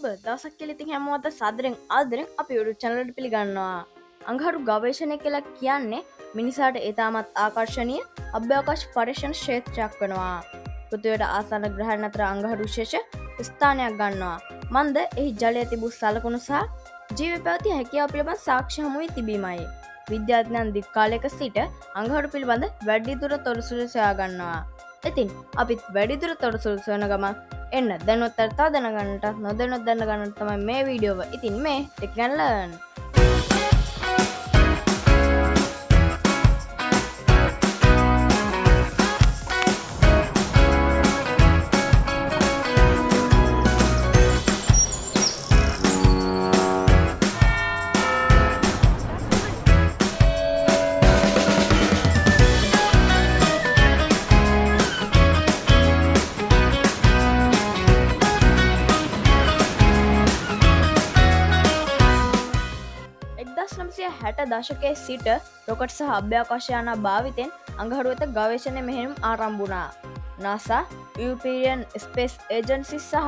සුබ දවසක් කියලා ඉතින් හැමෝම සාදරෙන් ආදරෙන් අපේ YouTube channel එකට පිළිගන්නවා. අඟහරු ගවේෂණය කියලා කියන්නේ මිනිසාට ඊටමත් ආකර්ෂණීය අභ්‍යවකාශ පරීක්ෂණ ක්ෂේත්‍රයක් වෙනවා. පෘථිවියට ආසන්න ග්‍රහයන් අතර අඟහරු විශේෂ ස්ථානයක් ගන්නවා. මන්ද එහි ජලයේ තිබූ සලකුණු සහ ජීව පැවතිය හැකියාව පිළිබඳ සාක්ෂි හමු වී තිබීමයි. විද්‍යාඥයන් දික් කාලයක සිට අඟහරු පිළිබඳ වැඩිදුර තොරතුරු සොයා ගන්නවා. ඉතින් අපිත් වැඩිදුර තොරතුරු සොයන ගමන් එන්න දැනුවත් තව දැනගන්නට නොදැනුවත් දැනගන්නට තමයි මේ වීඩියෝව. ඉතින් මේ ටෙක් ඇන්ඩ් ලර්න්. හැට දශකයේ සිට රොකට් සහ අභ්‍යවකාශ යාන භාවිතෙන් අඟහරු වෙත ගවේෂණ මෙහෙයුම් ආරම්භ වුණා. NASA, European Space Agency සහ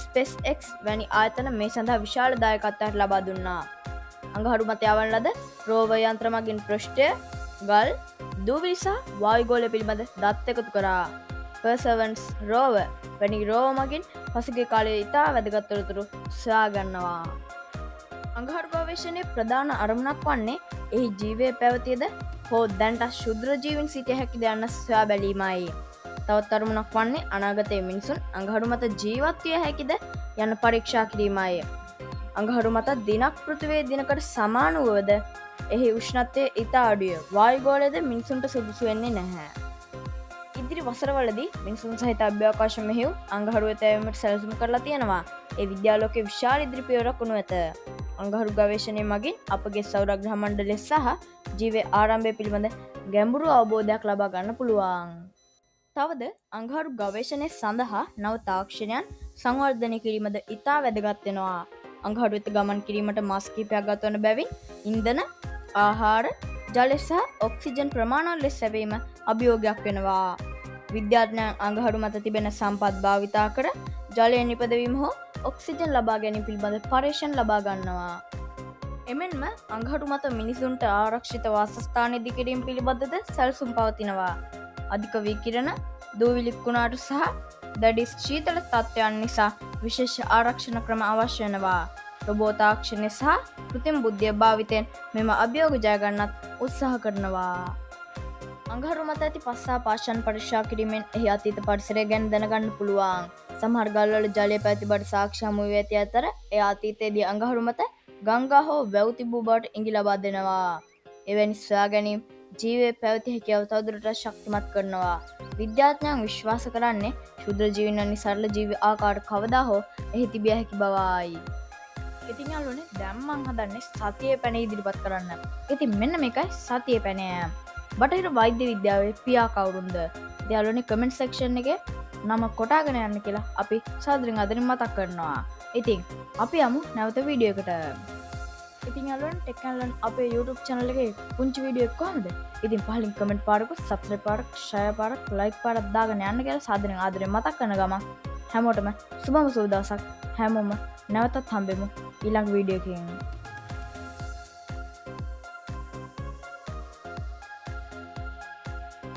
SpaceX වැනි ආයතන මේ සඳහා විශාල දායකත්වයක් ලබා දුන්නා. අඟහරු මත යවන ලද රෝවර් යන්ත්‍ර මගින් පෘෂ්ඨය, ගල්, දූවිලි සහ වායුගෝලය පිළිබඳ දත් එකතු කරා. Perseverance රෝවර් වැනි රෝවර් මගින් පසුගිය කාලයේ ඉතා වැදගත් තොරතුරු සොයා ගන්නවා. අඟහරු ගවේෂණයේ ප්‍රධාන අරමුණක් වන්නේ එහි ජීවය පැවතියද හෝ දැනට ශුද්‍ර ජීවීන් සිටිය හැකිද යන්න සොයා බැලීමයි. තවත් අරමුණක් වන්නේ අනාගතයේ මිනිසුන් අඟහරු මත ජීවත් විය හැකිද යන්න පරීක්ෂා කිරීමයි. අඟහරු මත දිනක් පෘථිවියේ දිනකට සමාන වුවද එහි උෂ්ණත්වය ඉතා අඩුය. වායුගෝලයද මිනිසුන්ට සුදුසු වෙන්නේ නැහැ. ඉදිරි වසරවලදී මිනිසුන් සහිත අභ්‍යවකාශ මෙහෙයුම් අඟහරු වෙත යැවීමට සැලසුම් කරලා තියෙනවා. ඒ විද්‍යාලෝකයේ විශාල ඉදිරි පියවරක් වනු ඇත. අඟහරු ගවේෂණය මගින් අපගේ සෞරග්‍රහ මණ්ඩලය සහ ජීවයේ ආරම්භය පිළිබඳ ගැඹුරු අවබෝධයක් ලබා ගන්න පුළුවන්. තවද අඟහරු ගවේෂණය සඳහා නව තාක්ෂණයන් සංවර්ධනය කිරීමද ඉතා වැදගත් වෙනවා. අඟහරු වෙත ගමන් කිරීමට මාස කිහිපයක් ගත වන බැවින් ඉන්ධන, ආහාර, ජල සහ ඔක්සිජන් ප්‍රමාණවත් ලෙස ලැබීම අභියෝගයක් වෙනවා. විද්‍යාඥයන් අඟහරු මත තිබෙන සම්පත් භාවිතා කර ජලය නිපදවීම හෝ ඔක්සිජන් ලබා ගැනීම පිළිබඳ පරීක්ෂණ ලබා ගන්නවා. එමෙන්ම අඟහරු මත මිනිසුන්ට ආරක්ෂිත වාසස්ථාන ඉදිකිරීම පිළිබඳද සැලසුම් පවතිනවා. අධික විකිරණ, දූවිලි කුණාටු සහ දැඩි ශීතල තත්ත්වයන් නිසා විශේෂ ආරක්ෂණ ක්‍රම අවශ්‍ය වෙනවා. රොබෝ තාක්ෂණය සහ කෘත්‍රිම බුද්ධිය භාවිතයෙන් මෙම අභියෝග ජය ගන්නත් උත්සාහ කරනවා. අඟහරු මත ඇති පස්සා පාෂාණ පරීක්ෂා කිරීමෙන් එහි අතීත පරිසරය ගැන දැනගන්න පුළුවන්. සමහර ගල්වල ජලය පැවති බවට සාක්ෂි හමු වී ඇති අතර එය අතීතයේදී අඟහරු මත ගංගා හෝ වැව් තිබූ බවට ඉඟි ලබා දෙනවා. එවැනි සොයා ගැනීම ජීවයේ පැවති හැකියාව තවදුරටත් ශක්තිමත් කරනවා. විද්‍යාඥයන් විශ්වාස කරන්නේ ශුද්‍ර ජීවීන් වැනි සරල ජීවි ආකාර කවදා හෝ එහි තිබිය හැකි බවයි. ඉතින් යාළුවනේ දැන් මම හදන්නේ සතියේ පැන ඉදිරිපත් කරන්න. ඉතින් මෙන්න මේකයි සතියේ පැන. බටහිර වෛද්‍ය විද්‍යාවේ පියා කවුරුන්ද? යාළුවනේ කමෙන්ට් සෙක්ෂන් එකේ නම කොටාගෙන යන්න කියලා අපි සාදරයෙන් ආදරෙන් මතක් කරනවා. ඉතින් අපි යමු නැවත වීඩියෝ එකට. ඉතින් යාළුවනේ ටෙක් ඇන්ඩ් ලර්න් අපේ YouTube channel එකේ පුංචි වීඩියෝ එක කොහමද? ඉතින් පහලින් කමෙන්ට් පාරක, subscribe පාරක්, share පාරක්, like පාරක් දාගෙන යන්න කියලා සාදරයෙන් ආදරෙන් මතක් කරන ගමන් හැමෝටම සුබම සුබ දවසක්. හැමෝම නැවතත් හම්බෙමු ඊළඟ වීඩියෝ එකකින්.